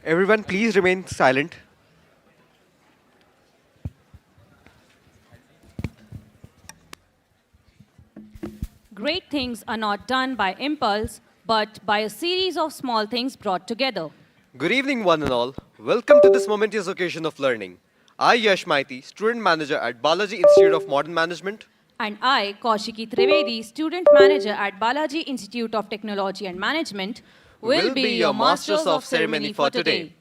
Everyone, please remain silent. Great things are not done by impulse, but by a series of small things brought together. Good evening, one and all. Welcome to this momentous occasion of learning. I, Yash Maiti, student manager at Balaji Institute of Modern Management, And I, Kaushiki Trivedi, student manager at Balaji Institute of Technology and Management, will will be be your your masters of ceremony for today. today.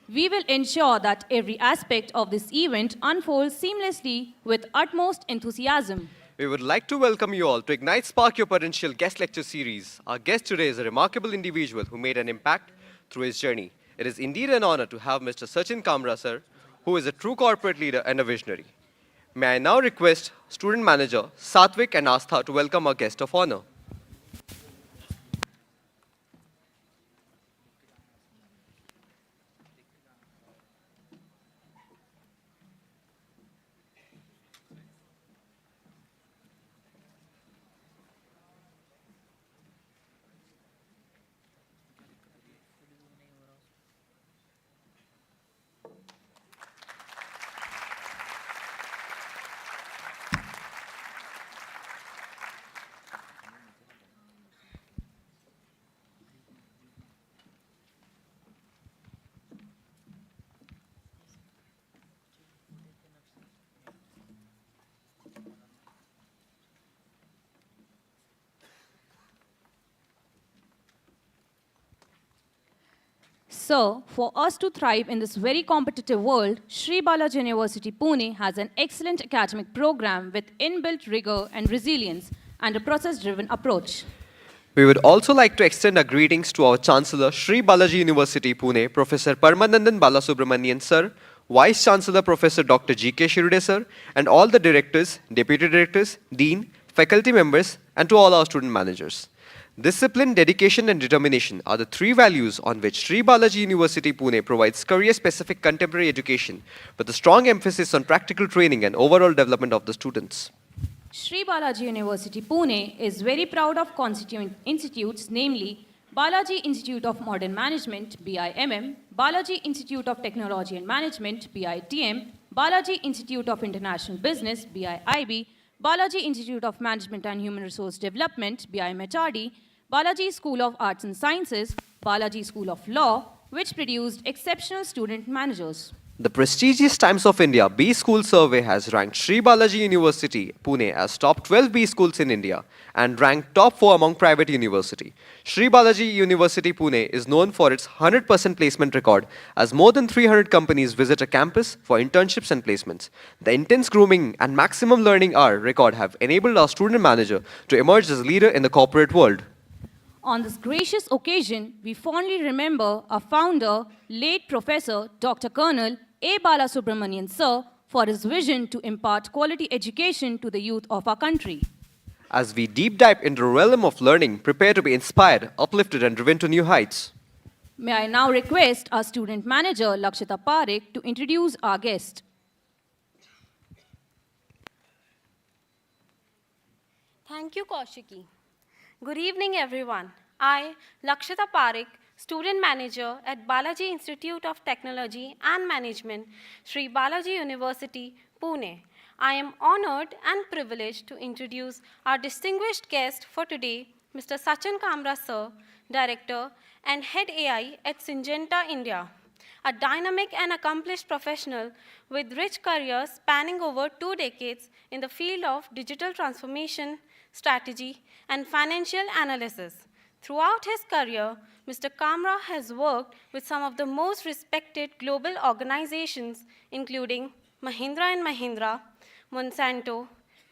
We will ensure that every aspect of this event unfolds seamlessly with utmost enthusiasm. We would like to welcome you all to Ignite Spark Your Potential guest lecture series. Our guest today is a remarkable individual who made an impact through his journey. It is indeed an honor to have Mr. Sachin Kamra, sir, who is a true corporate leader and a visionary. May I now request student manager Satvik and Astha to welcome our guest of honor. So, for us to thrive in this very competitive world, Sri Balaji University Pune has an excellent academic program with inbuilt rigor and resilience and a process-driven approach. We would also like to extend our greetings to our Chancellor, Sri Balaji University, Pune, Professor Paramanandan Balasubramanian, sir, Vice Chancellor, Professor Dr. G.K. Shirude, sir, and all the directors, deputy directors, dean, faculty members, and to all our student managers. Discipline, dedication, and determination are the three values on which Sri Balaji University, Pune provides career-specific contemporary education with a strong emphasis on practical training and overall development of the students. Sri Balaji University Pune is very proud of constituent institutes, namely Balaji Institute of Modern Management (BIMM), Balaji Institute of Technology and Management (BITM), Balaji Institute of International Business (BIIB), Balaji Institute of Management and Human Resource Development (BIMHRD), Balaji School of Arts and Sciences, Balaji School of Law, which produced exceptional student managers. The prestigious Times of India B School Survey has ranked Sri Balaji University, Pune as top 12 B schools in India and ranked top 4 among private university. Sri Balaji University, Pune is known for its 100% placement record as more than 300 companies visit a campus for internships and placements. The intense grooming and maximum learning hour record have enabled our student manager to emerge as a leader in the corporate world. On this gracious occasion, we fondly remember our founder, late Professor Dr. Colonel A. Balasubramanian Sir, for his vision to impart quality education to the youth of our country. As we deep dive into the realm of learning, prepare to be inspired, uplifted, and driven to new heights. May I now request our student manager, Lakshita Parekh, to introduce our guest. Thank you, Kaushiki. Good evening, everyone. I, Lakshita Parekh, student manager at Balaji Institute of Technology and Management, Sri Balaji University, Pune. I am honored and privileged to introduce our distinguished guest for today, Mr. Sachin Kamra, sir, Director and Head AI at Syngenta, India. A dynamic and accomplished professional with rich career spanning over 2 decades in the field of digital transformation, strategy, and financial analysis. Throughout his career, Mr. Kamra has worked with some of the most respected global organizations, including Mahindra & Mahindra, Monsanto,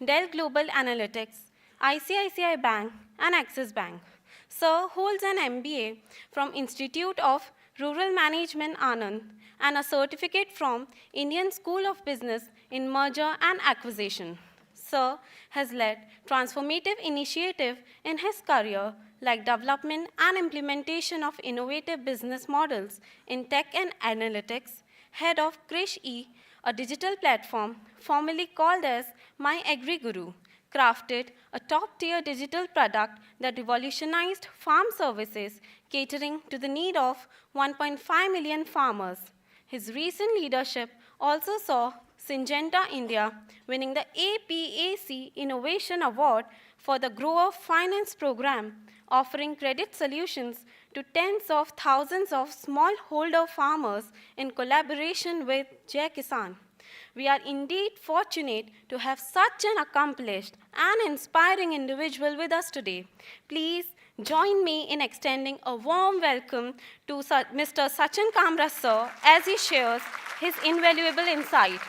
Dell Global Analytics, ICICI Bank, and Axis Bank. Sir holds an MBA from Institute of Rural Management Anand and a certificate from Indian School of Business in Merger and Acquisition. Sir has led transformative initiatives in his career like development and implementation of innovative business models in tech and analytics, head of Krish E, a digital platform formerly called as My Agri Guru, crafted a top-tier digital product that revolutionized farm services, catering to the need of 1.5 million farmers. His recent leadership also saw Syngenta India winning the APAC Innovation Award for the Grower Finance Program, offering credit solutions to tens of thousands of smallholder farmers in collaboration with Jai Kisan. We are indeed fortunate to have such an accomplished and inspiring individual with us today. Please join me in extending a warm welcome to Mr. Sachin Kamra, sir, as he shares his invaluable insight.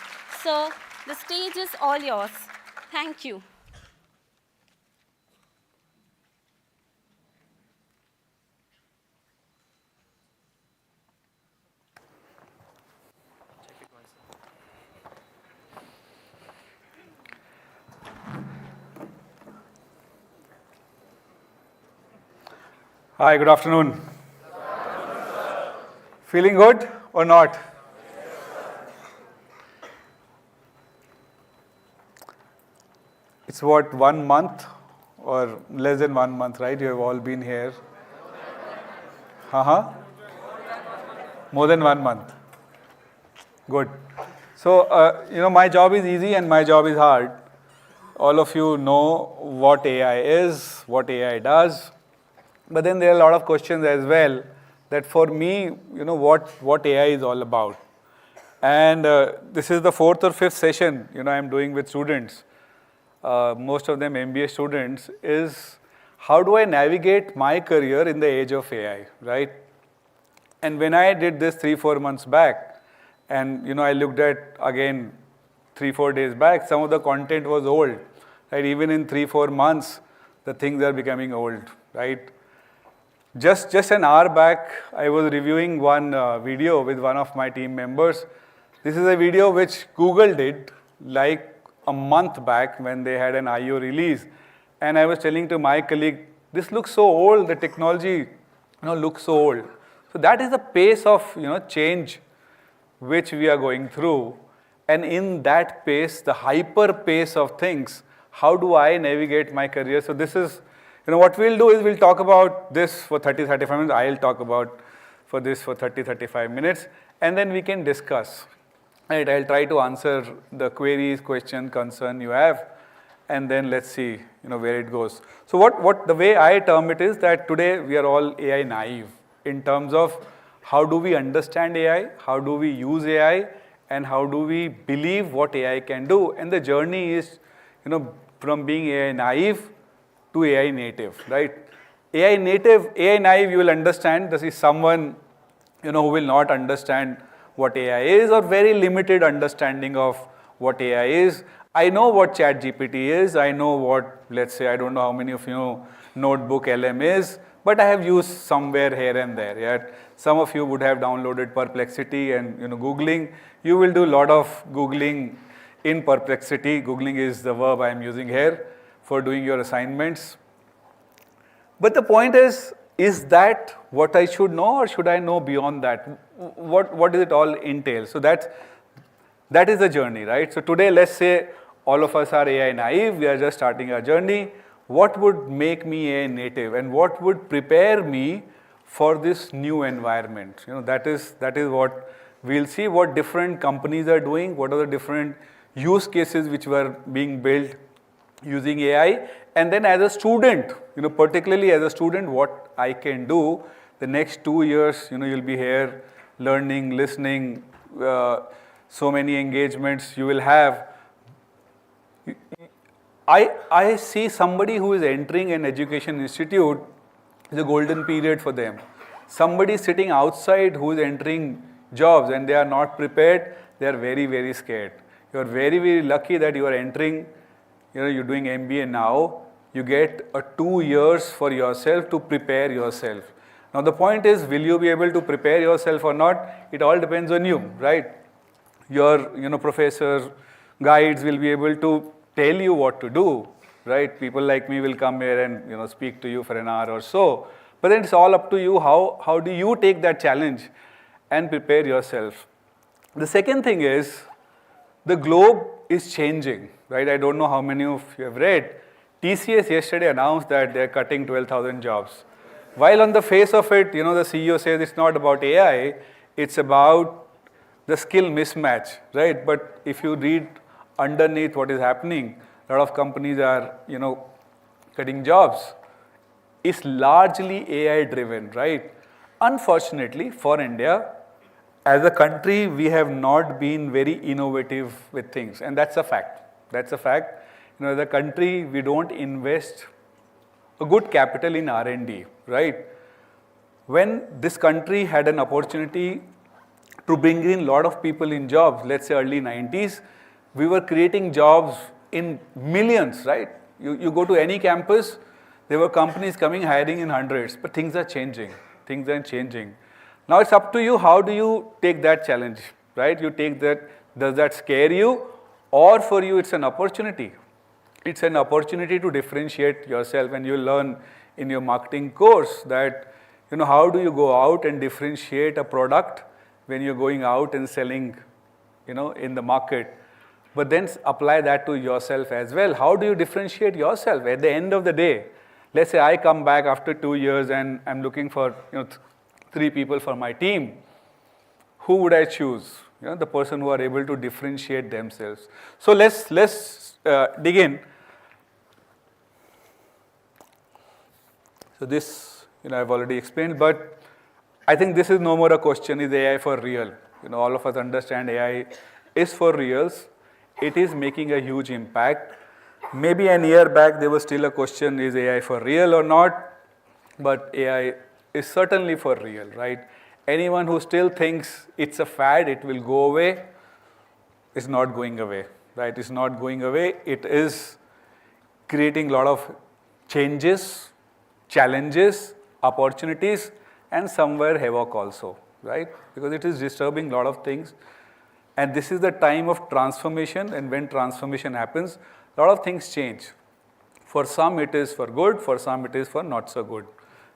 Sir, the stage is all yours. Thank you. Hi, good afternoon. Feeling good or not? It's what, 1 month or less than 1 month, right? You have all been here. More than 1 month. Good. So, my job is easy and my job is hard. All of you know what AI is, what AI does. But then there are a lot of questions as well that for me, what AI is all about. And this is the 4th or 5th session, I'm doing with students. Most of them MBA students, is how do I navigate my career in the age of AI, right? And when I did this 3-4 months back, and I looked at again 3-4 days back, some of the content was old, right? Even in 3-4 months, the things are becoming old, right? Just an hour back, I was reviewing one video with one of my team members. This is a video which Google did like a month back when they had an I/O release, and I was telling to my colleague, this looks so old. The technology, looks so old. So that is the pace of change which we are going through, and in that pace, the hyper pace of things, how do I navigate my career? So this is, what we'll do is we'll talk about this for 30-35 minutes. I'll talk about for this for 30-35 minutes, and then we can discuss. Right, I'll try to answer the queries, question, concern you have, and then let's see, where it goes. So what the way I term it is that today we are all AI naive in terms of how do we understand AI, how do we use AI, and how do we believe what AI can do. And the journey is, from being AI naive to AI native, right? AI native, AI naive, you will understand this is someone, who will not understand what AI is or very limited understanding of what AI is. I know what ChatGPT is. I know what, let's say, I don't know how many of you know Notebook LM is, but I have used somewhere here and there. Yeah? Some of you would have downloaded Perplexity and Googling. You will do a lot of Googling in Perplexity. Googling is the verb I am using here for doing your assignments. But the point is that what I should know or should I know beyond that? What does it all entail? So that is the journey, right? So today, let's say all of us are AI naive, we are just starting our journey. What would make me AI native and what would prepare me for this new environment? That is what we'll see, what different companies are doing, what are the different use cases which were being built using AI, and then as a student, particularly as a student, what I can do the next 2 years, you'll be here learning, listening, so many engagements you will have. I see somebody who is entering an education institute is a golden period for them. Somebody sitting outside who is entering jobs and they are not prepared, they are very, very scared. You are very, very lucky that you are entering, you're doing MBA now. You get 2 years for yourself to prepare yourself. Now the point is, will you be able to prepare yourself or not? It all depends on you, right? Your professors, guides will be able to tell you what to do, right? People like me will come here and speak to you for an hour or so. But then it's all up to you. How do you take that challenge and prepare yourself? The second thing is the globe is changing, right? I don't know how many of you have read. TCS yesterday announced that they're cutting 12,000 jobs. While on the face of it, the CEO says it's not about AI, it's about the skill mismatch, right? But if you read underneath what is happening, a lot of companies are, cutting jobs. It's largely AI driven, right? Unfortunately for India, as a country, we have not been very innovative with things, and that's a fact. That's a fact. As a country, we don't invest a good capital in R&D, right? When this country had an opportunity to bring in a lot of people in jobs, let's say early 90s, we were creating jobs in millions, right? You go to any campus, there were companies coming hiring in hundreds, but things are changing. Things are changing. Now it's up to you, how do you take that challenge, right? You take that, does that scare you? Or for you it's an opportunity. It's an opportunity to differentiate yourself, and you learn in your marketing course that, how do you go out and differentiate a product when you're going out and selling, in the market. But then apply that to yourself as well. How do you differentiate yourself at the end of the day? Let's say I come back after 2 years and I'm looking for, 3 people for my team. Who would I choose? The person who are able to differentiate themselves. So let's dig in. So this, I've already explained, but I think this is no more a question, is AI for real? All of us understand AI is for reals. It is making a huge impact. Maybe a year back there was still a question, is AI for real or not? But AI is certainly for real, right? Anyone who still thinks it's a fad, it will go away, is not going away, right? It's not going away. It is creating a lot of changes, challenges, opportunities, and somewhere havoc also, right? Because it is disturbing a lot of things. And this is the time of transformation, and when transformation happens, a lot of things change. For some it is for good, for some it is for not so good,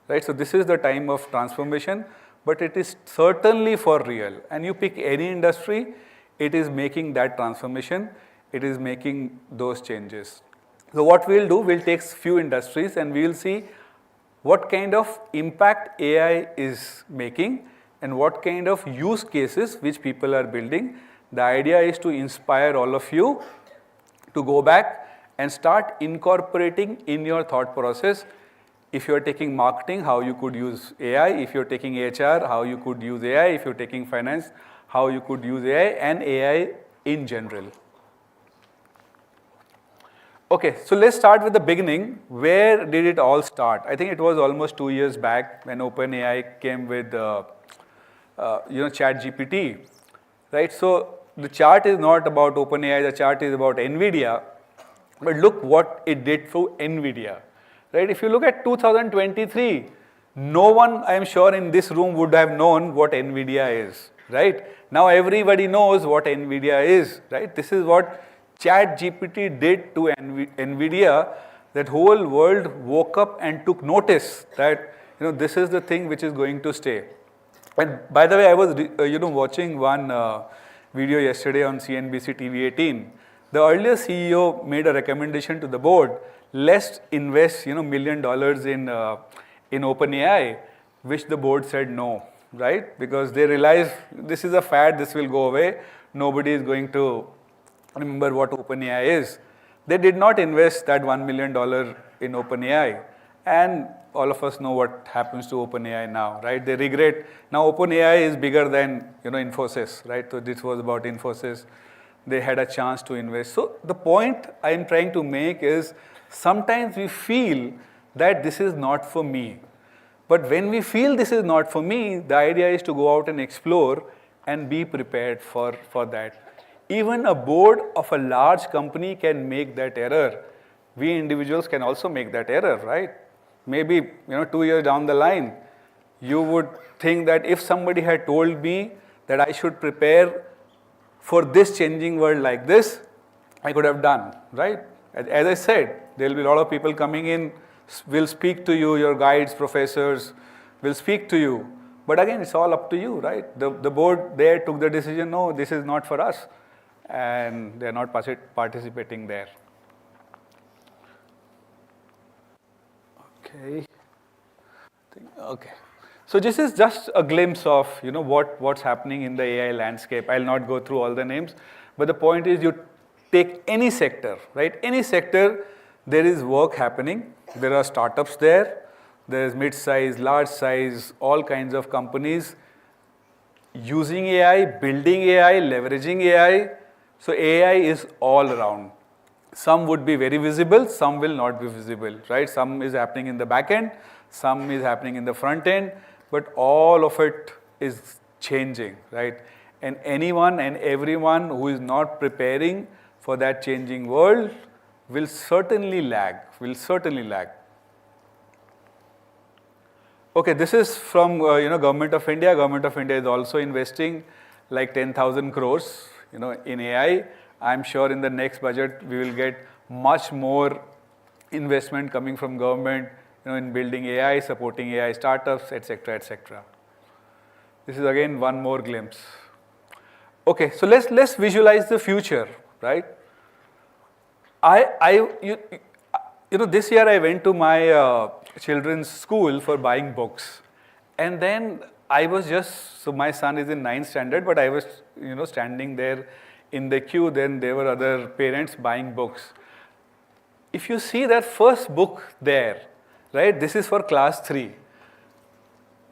right? So this is the time of transformation, but it is certainly for real. And you pick any industry, it is making that transformation, it is making those changes. So what we'll do, we'll take few industries and we'll see what kind of impact AI is making and what kind of use cases which people are building. The idea is to inspire all of you to go back and start incorporating in your thought process. If you're taking marketing, how you could use AI. If you're taking HR, how you could use AI. If you're taking finance, how you could use AI and AI in general. Okay, so let's start with the beginning. Where did it all start? I think it was almost 2 years back when OpenAI came with, ChatGPT, right? So the chart is not about OpenAI, the chart is about NVIDIA. But look what it did for NVIDIA, right? If you look at 2023, no one, I am sure, in this room would have known what NVIDIA is, right? Now everybody knows what NVIDIA is, right? This is what ChatGPT did to NVIDIA. That whole world woke up and took notice that, this is the thing which is going to stay. And by the way, I was, watching one video yesterday on CNBC TV 18. The earlier CEO made a recommendation to the board, let's invest, $1 million in OpenAI, which the board said no, right? Because they realized this is a fad, this will go away. Nobody is going to remember what OpenAI is. They did not invest that $1 million in OpenAI. And all of us know what happens to OpenAI now, right? They regret. Now OpenAI is bigger than, Infosys, right? So this was about Infosys. They had a chance to invest. So the point I am trying to make is sometimes we feel that this is not for me. But when we feel this is not for me, the idea is to go out and explore and be prepared for that. Even a board of a large company can make that error. We individuals can also make that error, right? Maybe 2 years down the line, you would think that if somebody had told me that I should prepare for this changing world like this, I could have done, right? As I said, there will be a lot of people coming in, will speak to you, your guides, professors will speak to you. But again, it's all up to you, right? The board there took the decision, no, this is not for us, and they're not participating there. Okay. So this is just a glimpse of what's happening in the AI landscape. I'll not go through all the names, but the point is you take any sector, right? Any sector, there is work happening. There are startups there. There is mid-size, large size, all kinds of companies using AI, building AI, leveraging AI. So AI is all around. Some would be very visible, some will not be visible, right? Some is happening in the back end, some is happening in the front end, but all of it is changing, right? And anyone and everyone who is not preparing for that changing world will certainly lag, Okay, this is from Government of India. Government of India is also investing like 10,000 crores in AI. I'm sure in the next budget we will get much more investment coming from government in building AI, supporting AI startups, etc., etc. This is again one more glimpse. Okay, so let's visualize the future, right? This year I went to my children's school for buying books, and then I was so my son is in 9th standard, but I was standing there in the queue. Then there were other parents buying books. If you see that first book there, right, this is for class 3.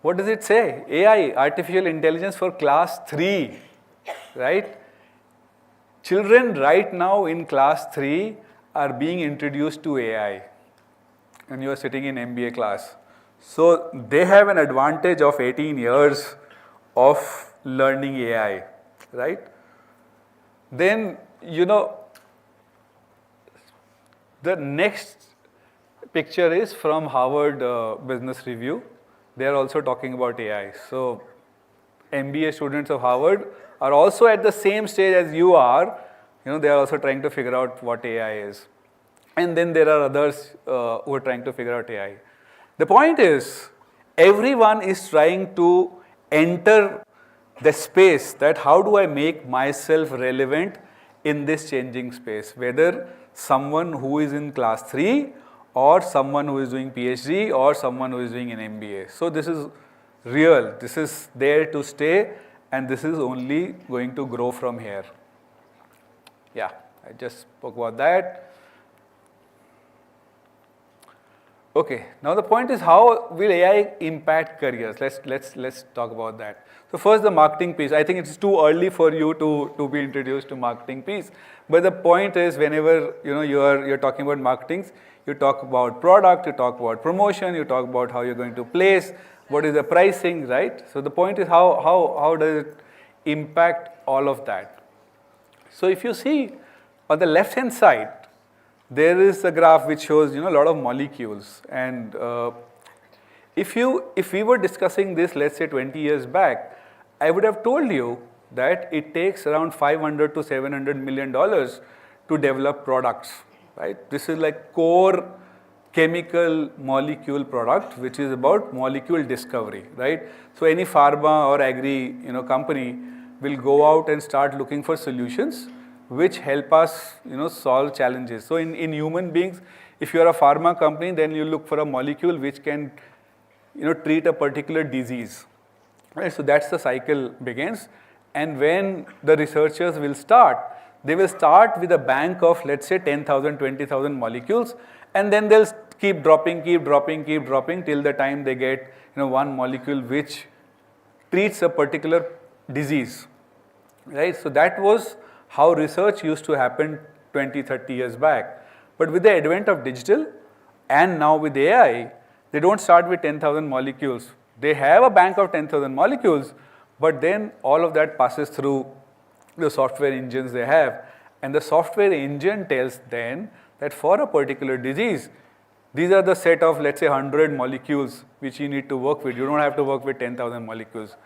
What does it say? AI, artificial intelligence for class 3, right? Children right now in class 3 are being introduced to AI, and you are sitting in MBA class. So they have an advantage of 18 years of learning AI, right? Then, the next picture is from Harvard Business Review. They are also talking about AI. So MBA students of Harvard are also at the same stage as you are. They are also trying to figure out what AI is. And then there are others who are trying to figure out AI. The point is, everyone is trying to enter the space that how do I make myself relevant in this changing space, whether someone who is in class 3 or someone who is doing PhD or someone who is doing an MBA. So this is real, this is there to stay, and this is only going to grow from here. Yeah, I just spoke about that. Okay, now the point is, how will AI impact careers? Let's talk about that. So first, the marketing piece. I think it's too early for you to be introduced to marketing piece. But the point is, whenever you're talking about marketing, you talk about product, you talk about promotion, you talk about how you're going to place, what is the pricing, right? So the point is, how does it impact all of that? So if you see on the left hand side, there is a graph which shows a lot of molecules, and if we were discussing this, let's say 20 years back, I would have told you that it takes around $500 to $700 million to develop products, right? This is like core chemical molecule product, which is about molecule discovery, right? So any pharma or agri company will go out and start looking for solutions which help us solve challenges. So in human beings, if you are a pharma company, then you look for a molecule which can treat a particular disease, right? So that's the cycle begins, and when the researchers will start, they will start with a bank of, let's say, 10,000, 20,000 molecules, and then they'll keep dropping till the time they get one molecule which treats a particular disease, right? So that was how research used to happen 20, 30 years back. But with the advent of digital and now with AI, they don't start with 10,000 molecules. They have a bank of 10,000 molecules, but then all of that passes through the software engines they have. And the software engine tells them that for a particular disease, these are the set of, let's say, 100 molecules which you need to work with. You don't have to work with 10,000 molecules.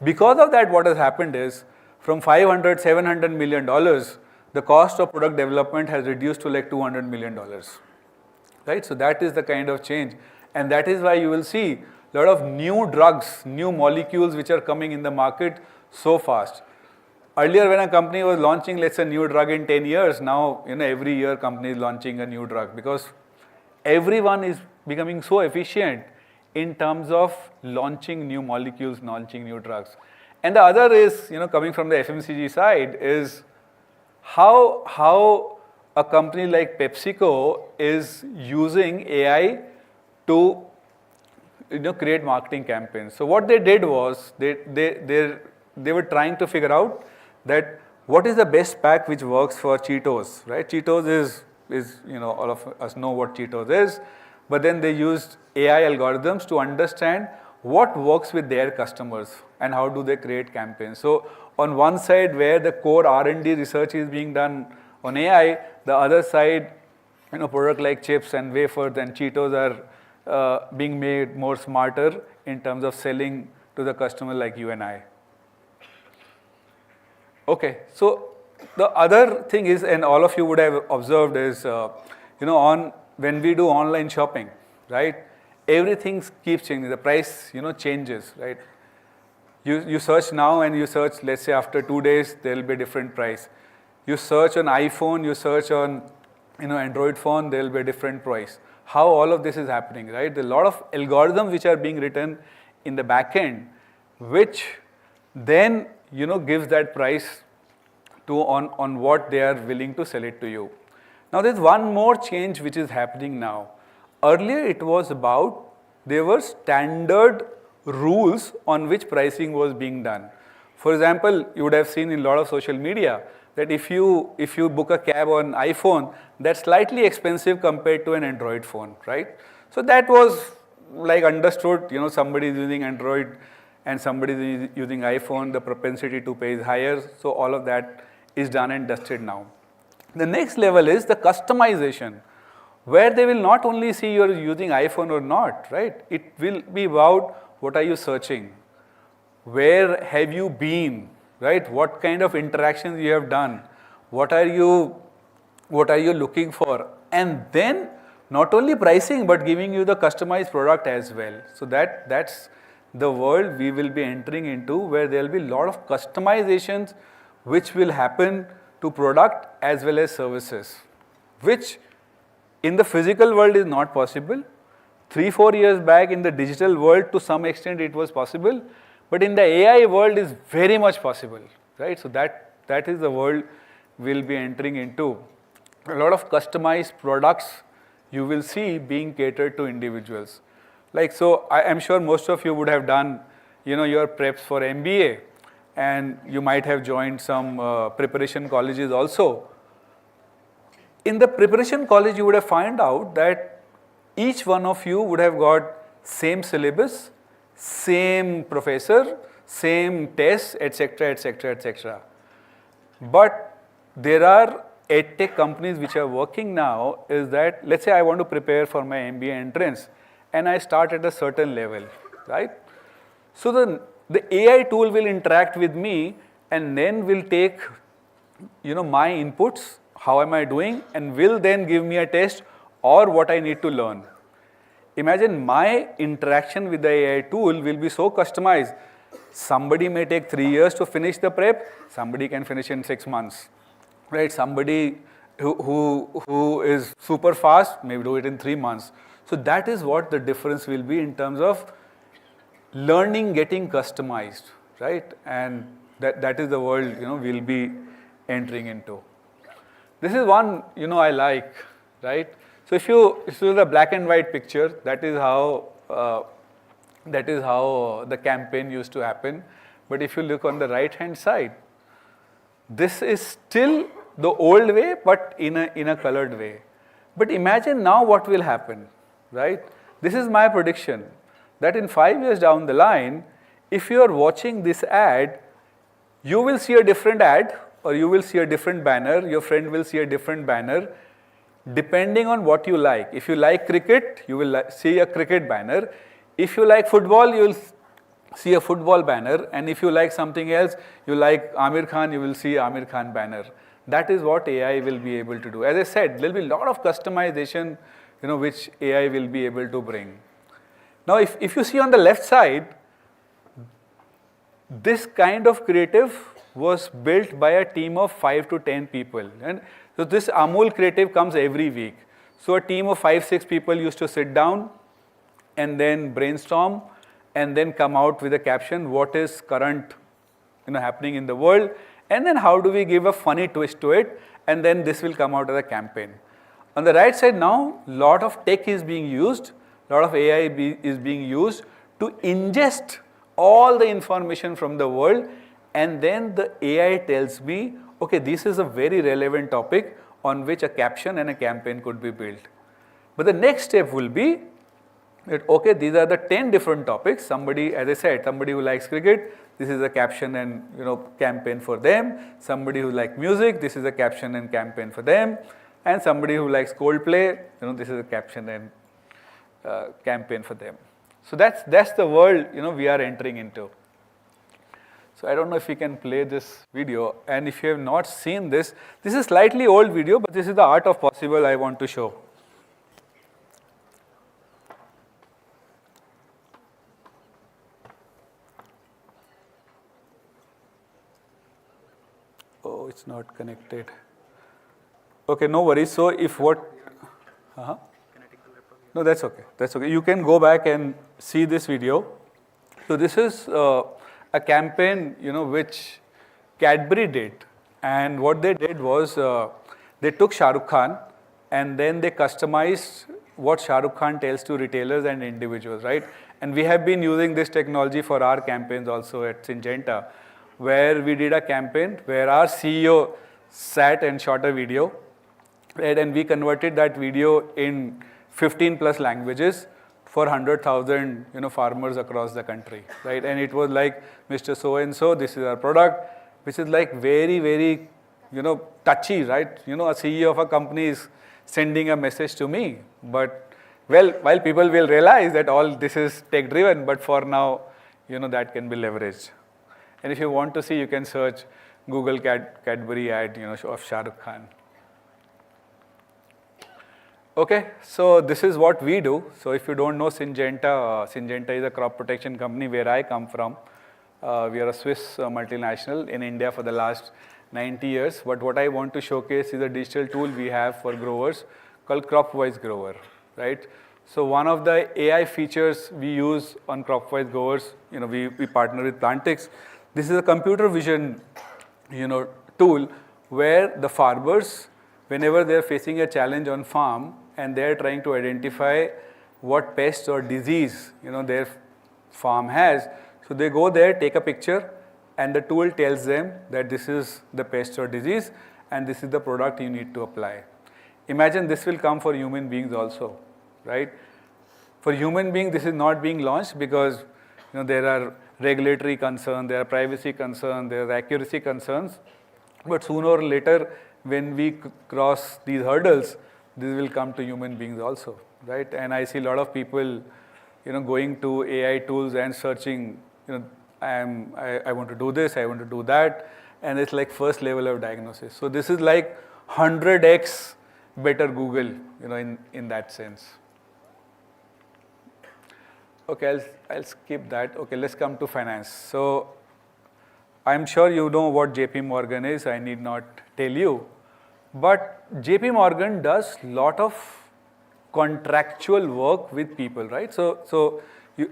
Because of that, what has happened is, from $500, $700 million, the cost of product development has reduced to like $200 million, right? So that is the kind of change. And that is why you will see lot of new drugs, new molecules which are coming in the market so fast. Earlier, when a company was launching, let's say, a new drug in 10 years, now, every year company is launching a new drug because everyone is becoming so efficient in terms of launching new molecules, launching new drugs. And the other is, coming from the FMCG side, is how a company like PepsiCo is using AI to create marketing campaigns. So what they did was they were trying to figure out that what is the best pack which works for Cheetos, right? Cheetos is all of us know what Cheetos is, but then they used AI algorithms to understand what works with their customers and how do they create campaigns. So on one side where the core R&D research is being done on AI, the other side, product like chips and wafers and Cheetos are being made more smarter in terms of selling to the customer like you and I. Okay, so the other thing is, and all of you would have observed is, when we do online shopping, right? Everything keeps changing. The price, changes, right? You search now and you search, let's say after 2 days, there will be a different price. You search on iPhone, you search on, Android phone, there will be a different price. How all of this is happening, right? There are a lot of algorithms which are being written in the back end, which then, gives that price on what they are willing to sell it to you. Now there's one more change which is happening now. Earlier it was about, there were standard rules on which pricing was being done. For example, you would have seen in a lot of social media that if you book a cab on iPhone, that's slightly expensive compared to an Android phone, right? So that was like understood, somebody is using Android and somebody is using iPhone, the propensity to pay is higher. So all of that is done and dusted now. The next level is the customization, where they will not only see you're using iPhone or not, right? It will be about what are you searching, where have you been, right? What kind of interactions you have done, what are you looking for, and then not only pricing but giving you the customized product as well. So that's the world we will be entering into, where there will be a lot of customizations which will happen to product as well as services, which in the physical world is not possible. 3-4 years back in the digital world, to some extent it was possible, but in the AI world is very much possible, right? So that is the world we'll be entering into. A lot of customized products you will see being catered to individuals. Like, so I am sure most of you would have done, your preps for MBA, and you might have joined some preparation colleges also. In the preparation college, you would have found out that each one of you would have got same syllabus, same professor, same tests, etc., etc., etc. But there are edtech companies which are working now is that, let's say I want to prepare for my MBA entrance and I start at a certain level, right? So the AI tool will interact with me and then will take, my inputs, how am I doing, and will then give me a test or what I need to learn. Imagine my interaction with the AI tool will be so customized. Somebody may take 3 years to finish the prep, somebody can finish in 6 months, right? Somebody who is super fast may do it in 3 months. So that is what the difference will be in terms of learning getting customized, right? And that is the world, we'll be entering into. This is one, I like, right? So if you see the black and white picture, that is how the campaign used to happen. But if you look on the right hand side, this is still the old way, but in a colored way. But imagine now what will happen, right? This is my prediction, that in 5 years down the line, if you are watching this ad, you will see a different ad, or you will see a different banner, your friend will see a different banner, depending on what you like. If you like cricket, you will see a cricket banner. If you like football, you will see a football banner. And if you like something else, you like Amir Khan, you will see Amir Khan banner. That is what AI will be able to do. As I said, there will be a lot of customization, which AI will be able to bring. Now, if you see on the left side, this kind of creative was built by a team of 5 to 10 people. And so this Amul creative comes every week. So a team of 5, 6 people used to sit down and then brainstorm and then come out with a caption, what is current happening in the world, and then how do we give a funny twist to it, and then this will come out as a campaign. On the right side now, lot of tech is being used, lot of AI is being used to ingest all the information from the world, and then the AI tells me, okay, this is a very relevant topic on which a caption and a campaign could be built. But the next step will be that, okay, these are the 10 different topics. Somebody, as I said, somebody who likes cricket, this is a caption and campaign for them. Somebody who likes music, this is a caption and campaign for them. And somebody who likes Coldplay, this is a caption and campaign for them. So that's the world we are entering into. So I don't know if we can play this video, and if you have not seen this is a slightly old video, but this is the art of possible I want to show. Oh, it's not connected. Okay, no worries. So if what? No, that's okay. That's okay. You can go back and see this video. So this is a campaign, which Cadbury did, and what they did was they took Shah Rukh Khan and then they customized what Shah Rukh Khan tells to retailers and individuals, right? And we have been using this technology for our campaigns also at Syngenta, where we did a campaign where our CEO sat and shot a video, right? And we converted that video in 15 plus languages for 100,000 farmers across the country, right? And it was like, Mr. So and so, this is our product, which is like very, very touchy, right? A CEO of a company is sending a message to me, but well, while people will realize that all this is tech driven, but for now that can be leveraged. And if you want to see, you can search Google Cadbury ad of Shah Rukh Khan. Okay, so this is what we do. So if you don't know Syngenta, Syngenta is a crop protection company where I come from. We are a Swiss multinational in India for the last 90 years. But what I want to showcase is a digital tool we have for growers called CropWise Grower, right? So one of the AI features we use on CropWise Growers, we partner with Plantix. This is a computer vision, tool where the farmers, whenever they are facing a challenge on farm and they are trying to identify what pest or disease their farm has, so they go there, take a picture, and the tool tells them that this is the pest or disease and this is the product you need to apply. Imagine this will come for human beings also, right? For human beings, this is not being launched because there are regulatory concerns, there are privacy concerns, there are accuracy concerns, but sooner or later, when we cross these hurdles, this will come to human beings also, right? And I see a lot of people, going to AI tools and searching, I want to do this, I want to do that, and it's like first level of diagnosis. So this is like 100x better Google, in that sense. Okay, I'll skip that. Okay, let's come to finance. So I'm sure you know what JP Morgan is, I need not tell you. But JP Morgan does lot of contractual work with people, right? So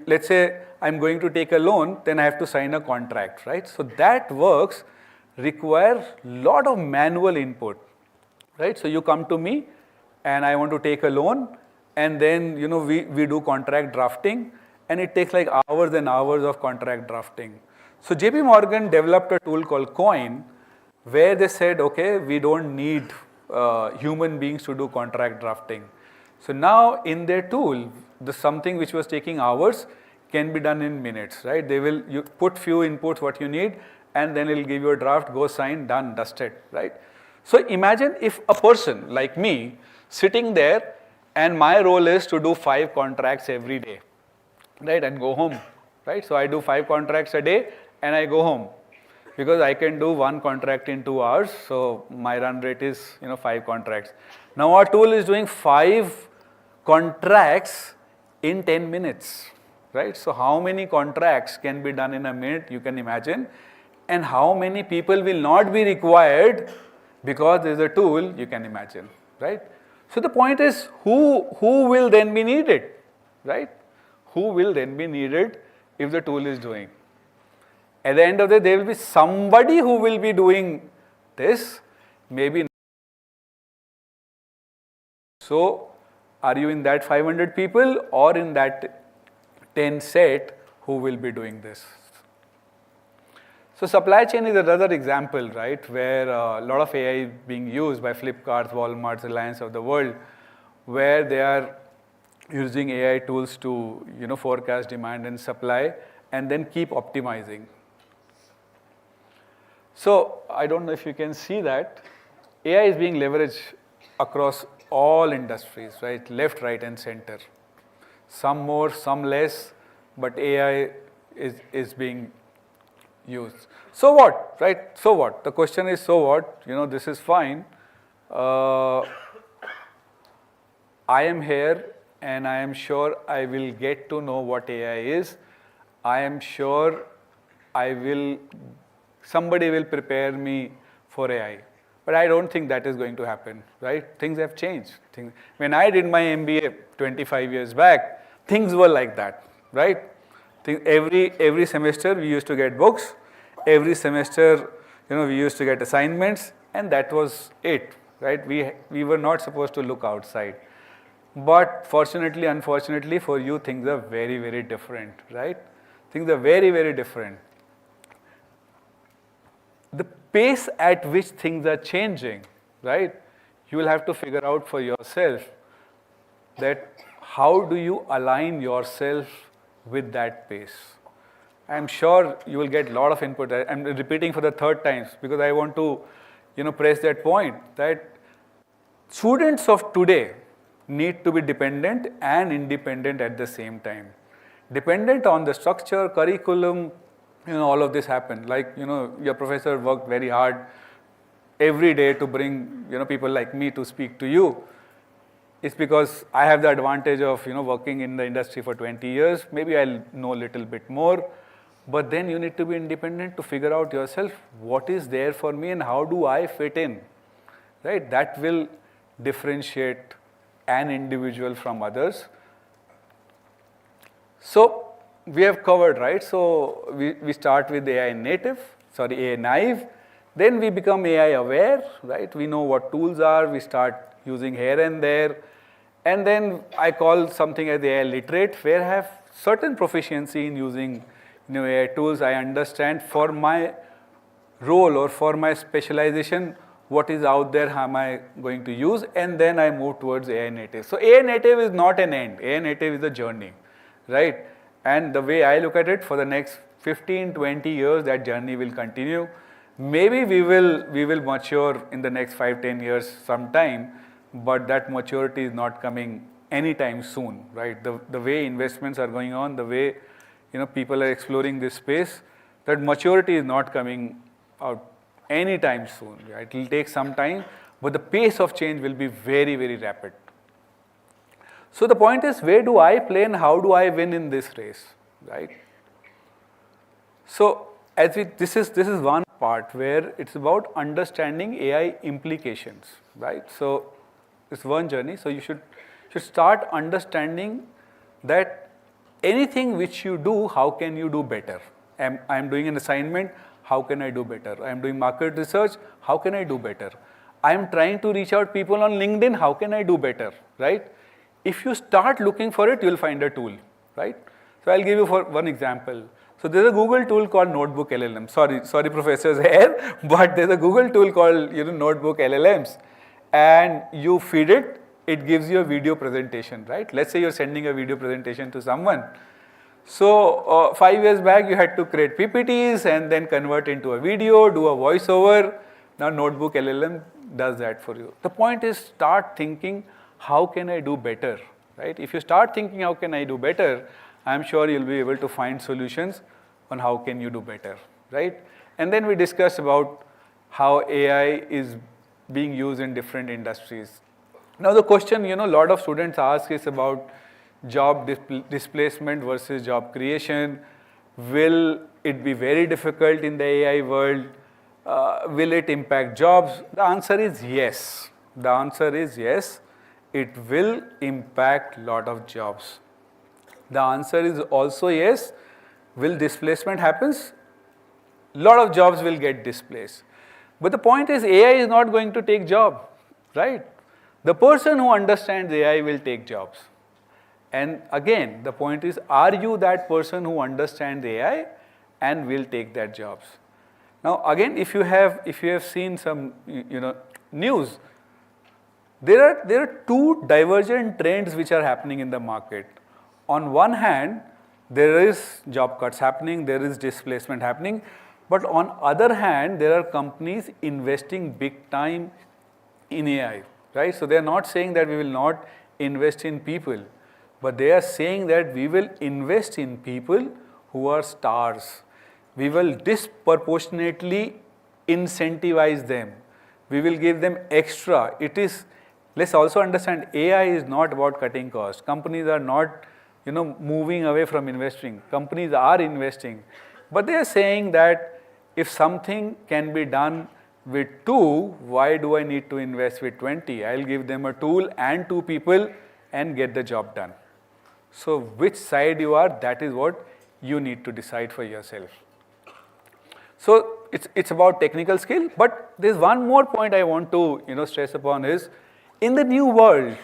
let's say I'm going to take a loan, then I have to sign a contract, right? So that works require lot of manual input, right? So you come to me and I want to take a loan, and then we do contract drafting, and it takes like hours and hours of contract drafting. So JP Morgan developed a tool called Coin, where they said, okay, we don't need human beings to do contract drafting. So now in their tool, something which was taking hours can be done in minutes, right? You put few inputs what you need, and then it'll give you a draft, go sign, done, dusted, right? So imagine if a person like me sitting there, and my role is to do 5 contracts every day, right, and go home, right? So I do 5 contracts a day and I go home, because I can do 1 contract in 2 hours. So my run rate is 5 contracts. Now our tool is doing 5 contracts in 10 minutes, right? So how many contracts can be done in a minute, you can imagine, and how many people will not be required because there is a tool, you can imagine, right? So the point is, who will then be needed, right? Who will then be needed if the tool is doing? At the end of the day, there will be somebody who will be doing this, maybe. So, are you in that 500 people or in that 10 set who will be doing this? So, supply chain is another example, right, where a lot of AI is being used by Flipkarts, Walmarts, Reliance of the world, where they are using AI tools to, forecast demand and supply and then keep optimizing. So, I don't know if you can see that. AI is being leveraged across all industries, right? Left, right, and center. Some more, some less, but AI is being used. So what, right? So what? The question is, so what? This is fine. I am here and I am sure I will get to know what AI is. I am sure somebody will prepare me for AI. But I don't think that is going to happen, right? Things have changed. When I did my MBA 25 years back, things were like that, right? Every semester we used to get books. Every semester, we used to get assignments, and that was it, right? We were not supposed to look outside. But fortunately, unfortunately for you, things are very, very different, right? Things are very, very different. The pace at which things are changing, right? You will have to figure out for yourself that how do you align yourself with that pace. I'm sure you will get a lot of input. I'm repeating for the third time because I want to, press that point that students of today need to be dependent and independent at the same time. Dependent on the structure, curriculum, all of this happened. Like, your professor worked very hard every day to bring, people like me to speak to you. It's because I have the advantage of, working in the industry for 20 years. Maybe I'll know a little bit more. But then you need to be independent to figure out yourself what is there for me and how do I fit in, right? That will differentiate an individual from others. So we have covered, right? So we start with AI naive. Then we become AI aware, right? We know what tools are. We start using here and there. And then I call something as AI literate, where I have certain proficiency in using AI tools. I understand for my role or for my specialization what is out there, how am I going to use, and then I move towards AI native. So AI native is not an end. AI native is a journey, right? And the way I look at it, for the next 15, 20 years, that journey will continue. Maybe we will mature in the next 5, 10 years sometime, but that maturity is not coming anytime soon, right? The way investments are going on, the way people are exploring this space, that maturity is not coming out anytime soon. Right? It will take some time, but the pace of change will be very, very rapid. So the point is, where do I play and how do I win in this race, right? So this is one part where it's about understanding AI implications, right? So it's one journey. So you should start understanding that anything which you do, how can you do better? I'm doing an assignment, how can I do better? I'm doing market research, how can I do better? I'm trying to reach out people on LinkedIn, how can I do better, right? If you start looking for it, you'll find a tool, right? So I'll give you one example. So there's a Google tool called Notebook LLM. Sorry professors here, but there's a Google tool called Notebook LLMs, and you feed it, it gives you a video presentation, right? Let's say you're sending a video presentation to someone. So 5 years back, you had to create PPTs and then convert into a video, do a voiceover. Now Notebook LLM does that for you. The point is, start thinking, how can I do better, right? If you start thinking, how can I do better, I'm sure you'll be able to find solutions on how can you do better, right? And then we discussed about how AI is being used in different industries. Now the question, a lot of students ask is about, job displacement versus job creation? Will it be very difficult in the AI world? Will it impact jobs? The answer is yes. The answer is yes. It will impact lot of jobs. The answer is also yes. Will displacement happens? Lot of jobs will get displaced. But the point is AI is not going to take job, right? The person who understands AI will take jobs. And again, the point is, are you that person who understands AI and will take that jobs? Now, again, if you have seen some news, there are two divergent trends which are happening in the market. On one hand, there is job cuts happening, there is displacement happening, but on other hand, there are companies investing big time in AI, right? So they are not saying that we will not invest in people, but they are saying that we will invest in people who are stars. We will disproportionately incentivize them. We will give them extra. Let's also understand, AI is not about cutting costs. Companies are not, moving away from investing. Companies are investing. But they are saying that if something can be done with 2, why do I need to invest with 20? I'll give them a tool and 2 people and get the job done. So which side you are, that is what you need to decide for yourself. So it's about technical skill, but there's one more point I want to stress upon is, in the new world,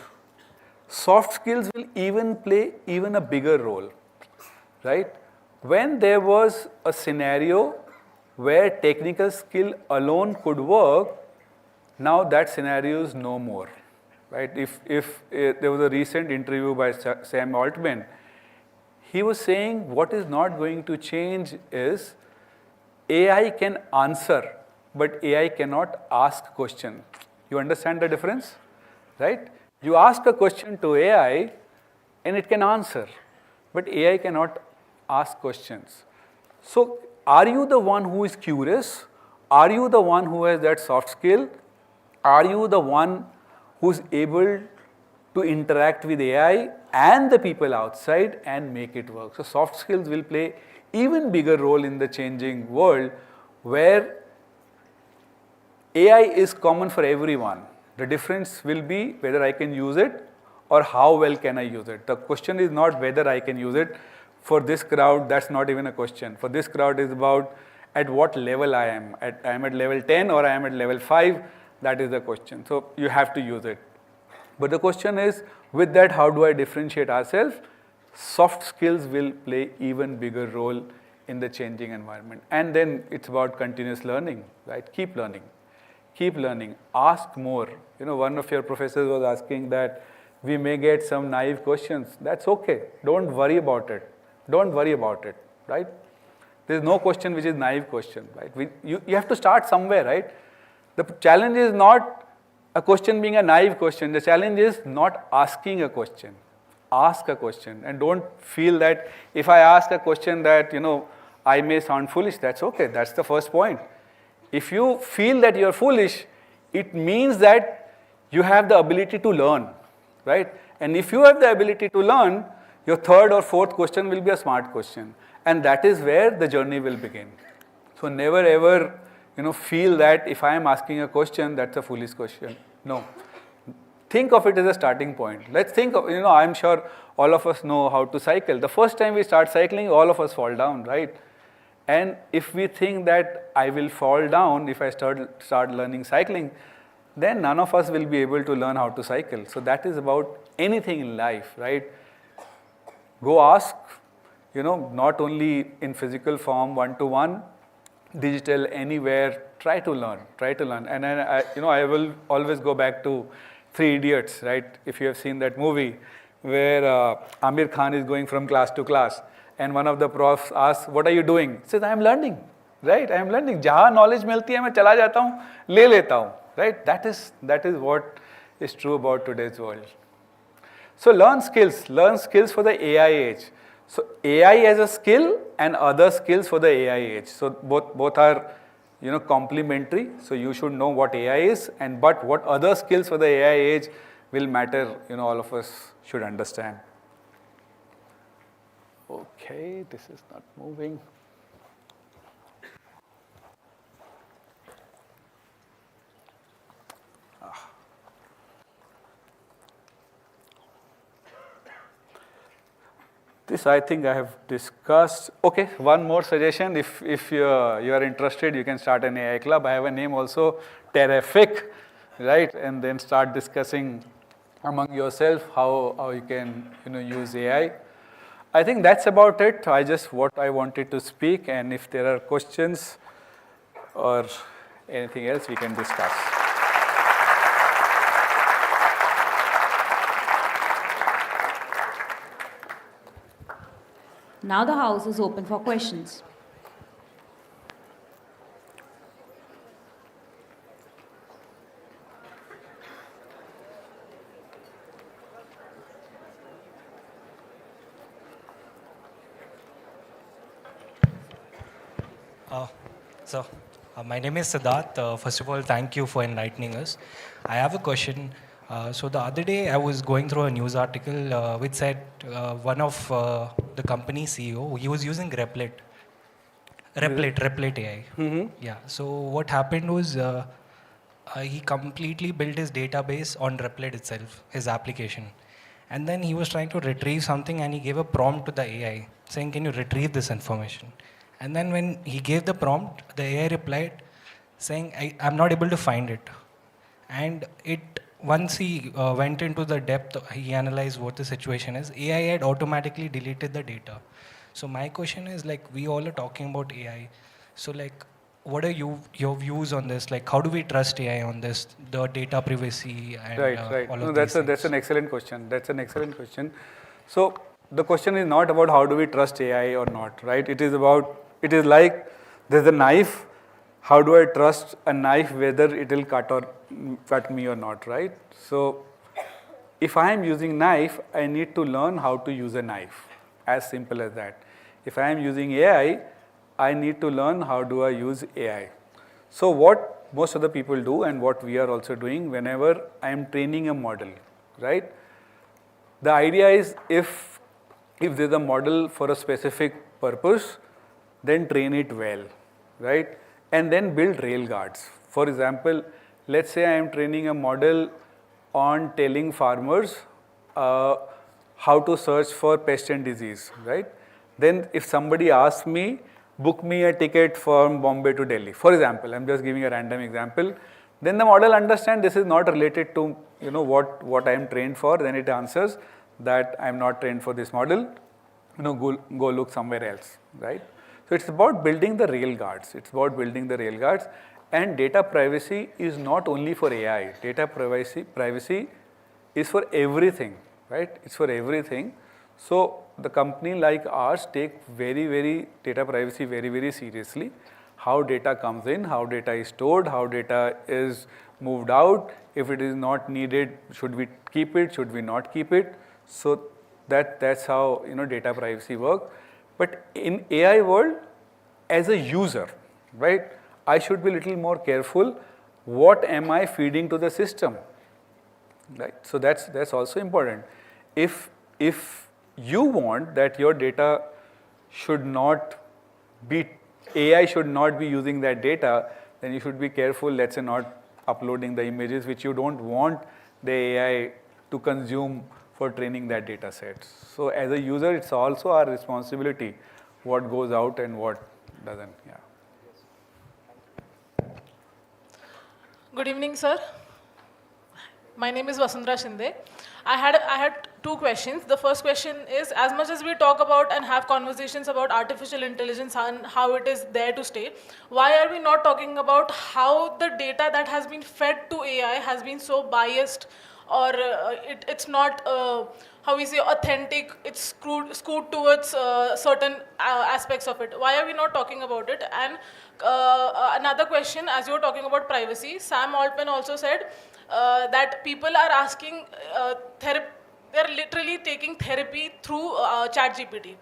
soft skills will play a bigger role, right? When there was a scenario where technical skill alone could work, now that scenario is no more, right? If there was a recent interview by Sam Altman, he was saying what is not going to change is AI can answer, but AI cannot ask question. You understand the difference, right? You ask a question to AI and it can answer, but AI cannot ask questions. So are you the one who is curious? Are you the one who has that soft skill? Are you the one who's able to interact with AI and the people outside and make it work? So soft skills will play even bigger role in the changing world where AI is common for everyone. The difference will be whether I can use it or how well can I use it. The question is not whether I can use it. For this crowd, that's not even a question. For this crowd is about at what level I am. I am at level 10 or I am at level 5, that is the question. So you have to use it. But the question is, with that, how do I differentiate ourselves? Soft skills will play even bigger role in the changing environment. And then it's about continuous learning, right? Keep learning. Keep learning. Ask more. One of your professors was asking that we may get some naive questions. That's okay. Don't worry about it. Don't worry about it, right? There's no question which is naive question, right? You have to start somewhere, right? The challenge is not a question being a naive question. The challenge is not asking a question. Ask a question and don't feel that if I ask a question that, I may sound foolish, that's okay. That's the first point. If you feel that you're foolish, it means that you have the ability to learn, right? And if you have the ability to learn, your third or fourth question will be a smart question. And that is where the journey will begin. So never ever, feel that if I am asking a question, that's a foolish question. No. Think of it as a starting point. Let's think of, I'm sure all of us know how to cycle. The first time we start cycling, all of us fall down, right? And if we think that I will fall down if I start learning cycling, then none of us will be able to learn how to cycle. So that is about anything in life, right? Go ask, not only in physical form, one-to-one, digital, anywhere, try to learn. And then, I will always go back to 3 Idiots, right? If you have seen that movie where Amir Khan is going from class to class and one of the profs asks, what are you doing? He says, I am learning, right? I am learning. Jahan knowledge milti hai, main chala jata hu, le leta hu, right? That is what is true about today's world. So learn skills for the AI age. So AI as a skill and other skills for the AI age. So both are complementary. So you should know what AI is, but what other skills for the AI age will matter. All of us should understand. Okay, this is not moving. This I think I have discussed. Okay, one more suggestion. If you are interested, you can start an AI club. I have a name also, Terrific, right? And then start discussing among yourself how you can use AI. I think that's about it. What I wanted to speak, and if there are questions or anything else, we can discuss. Now the house is open for questions. My name is Siddharth. First of all, thank you for enlightening us. I have a question. So the other day, I was going through a news article which said one of the company CEO, he was using Replit AI. Yeah. So what happened was he completely built his database on Replit itself, his application. And then he was trying to retrieve something and he gave a prompt to the AI saying, can you retrieve this information? And then when he gave the prompt, the AI replied saying, I'm not able to find it. And once he went into the depth, he analyzed what the situation is, AI had automatically deleted the data. So my question is, like, we all are talking about AI. So like, what are your views on this? Like, how do we trust AI on this, the data privacy and Right. all No, of that's these that's things? an excellent question. That's an excellent question. So the question is not about how do we trust AI or not, right? It is like there's a knife. How do I trust a knife whether it will cut me or not, right? So if I am using knife, I need to learn how to use a knife. As simple as that. If I am using AI, I need to learn how do I use AI. So what most of the people do and what we are also doing whenever I am training a model, right? The idea is if there's a model for a specific purpose, then train it well, right? And then build railguards. For example, let's say I am training a model on telling farmers how to search for pest and disease, right? Then if somebody asks me, book me a ticket from Bombay to Delhi, for example, I'm just giving a random example, then the model understands this is not related to what I am trained for, then it answers that I am not trained for this model, go look somewhere else, right? So it's about building the railguards. It's about building the railguards, and data privacy is not only for AI. Data privacy is for everything, right? It's for everything. So the company like ours take very data privacy very seriously. How data comes in, how data is stored, how data is moved out. If it is not needed, should we keep it? Should we not keep it? So that's how data privacy works. But in AI world, as a user, right, I should be a little more careful. What am I feeding to the system, right? So that's also important. If you want that your data should not be, AI should not be using that data, then you should be careful, let's say, not uploading the images which you don't want the AI to consume for training that data set. So as a user, it's also our responsibility what goes out and what doesn't. Yeah. Good evening, sir. My name is Vasundhara Shinde. I had two questions. The first question is, as much as we talk about and have conversations about artificial intelligence and how it is there to stay, why are we not talking about how the data that has been fed to AI has been so biased, or it's not, how we say, authentic, it's skewed towards certain aspects of it. Why are we not talking about it? And another question, as you were talking about privacy, Sam Altman also said that people are asking they're literally taking therapy through ChatGPT,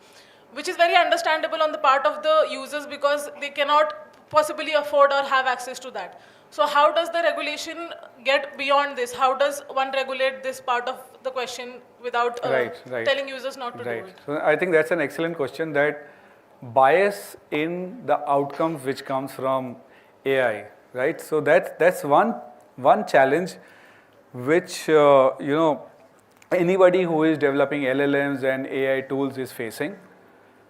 which is very understandable on the part of the users because they cannot possibly afford or have access to that. So how does the regulation get beyond this? How does one regulate this part of the question without Right. telling users not to do Right. it? So I think that's an excellent question, that bias in the outcomes which comes from AI, right? So that's one challenge which anybody who is developing LLMs and AI tools is facing.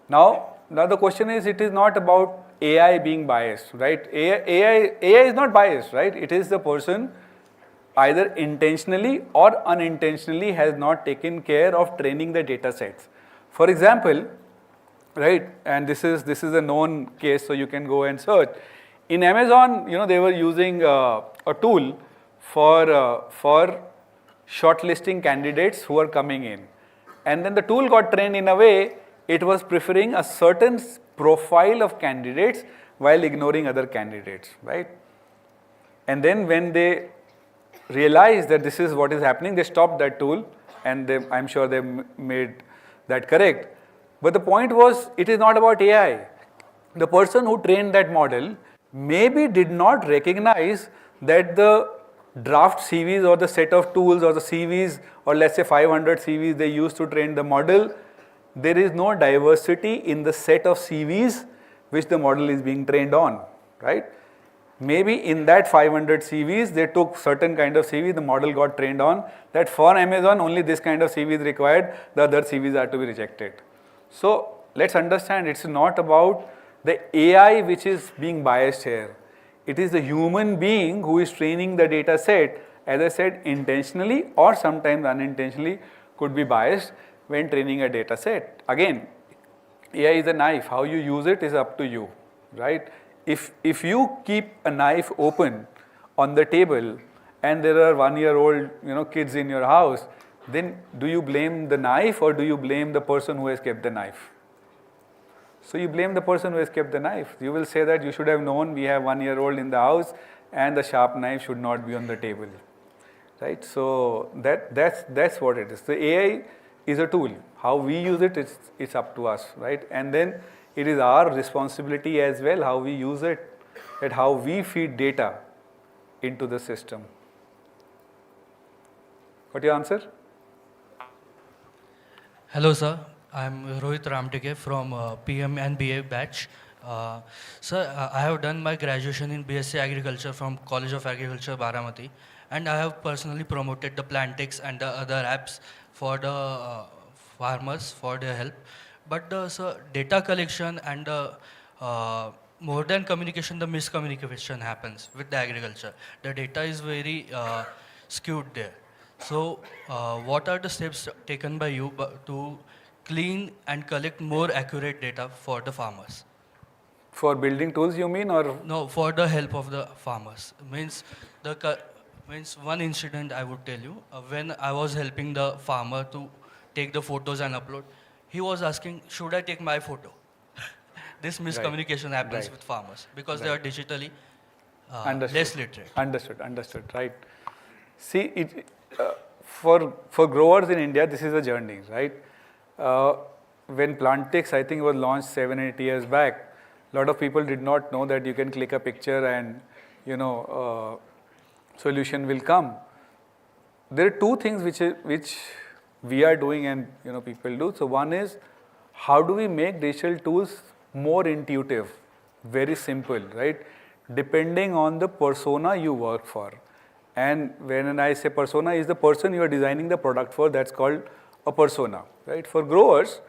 Now the question is, it is not about AI being biased, right? AI is not biased, right? It is the person either intentionally or unintentionally has not taken care of training the data sets. For example, right, and this is a known case, so you can go and search. In Amazon, they were using a tool for shortlisting candidates who are coming in, and then the tool got trained in a way it was preferring a certain profile of candidates while ignoring other candidates, right? And then when they realized that this is what is happening, they stopped that tool, and I'm sure they made that correct. But the point was, it is not about AI. The person who trained that model maybe did not recognize that the draft CVs or the set of tools or the CVs, or let's say 500 CVs they used to train the model, there is no diversity in the set of CVs which the model is being trained on, right? Maybe in that 500 CVs, they took certain kind of CV, the model got trained on, that for Amazon only this kind of CV is required, the other CVs are to be rejected. So let's understand, it's not about the AI which is being biased here. It is the human being who is training the data set, as I said, intentionally or sometimes unintentionally could be biased when training a data set. Again, AI is a knife, how you use it is up to you, right? If you keep a knife open on the table and there are 1-year-old kids in your house, then do you blame the knife or do you blame the person who has kept the knife? So you blame the person who has kept the knife. You will say that you should have known we have 1-year-old in the house and the sharp knife should not be on the table, right? So that's what it is. The AI is a tool. How we use it, it's up to us, right? And then it is our responsibility as well how we use it, that how we feed data into the system. Got your answer? Hello, sir. I'm Rohit Ramtike from PM and BA batch. Sir, I have done my graduation in BSc Agriculture from College of Agriculture, Baramati, and I have personally promoted the Plantix and the other apps for the farmers for their help. But sir, data collection and more than communication, the miscommunication happens with the agriculture. The data is very skewed there. So, what are the steps taken by you to clean and collect more accurate data for the farmers? For building tools, you mean, or? No, for the help of the farmers. Means one incident I would tell you. When I was helping the farmer to take the photos and upload, he was asking, should I take my photo? This miscommunication happens with farmers because they are digitally less literate. Understood, right. See, for growers in India, this is a journey, right? When Plantix, I think, was launched 7-8 years back, a lot of people did not know that you can click a picture and, solution will come. There are two things which we are doing and people do. So one is, how do we make digital tools more intuitive, very simple, right? Depending on the persona you work for. And when I say persona, is the person you are designing the product for, that's called a persona, right? For growers,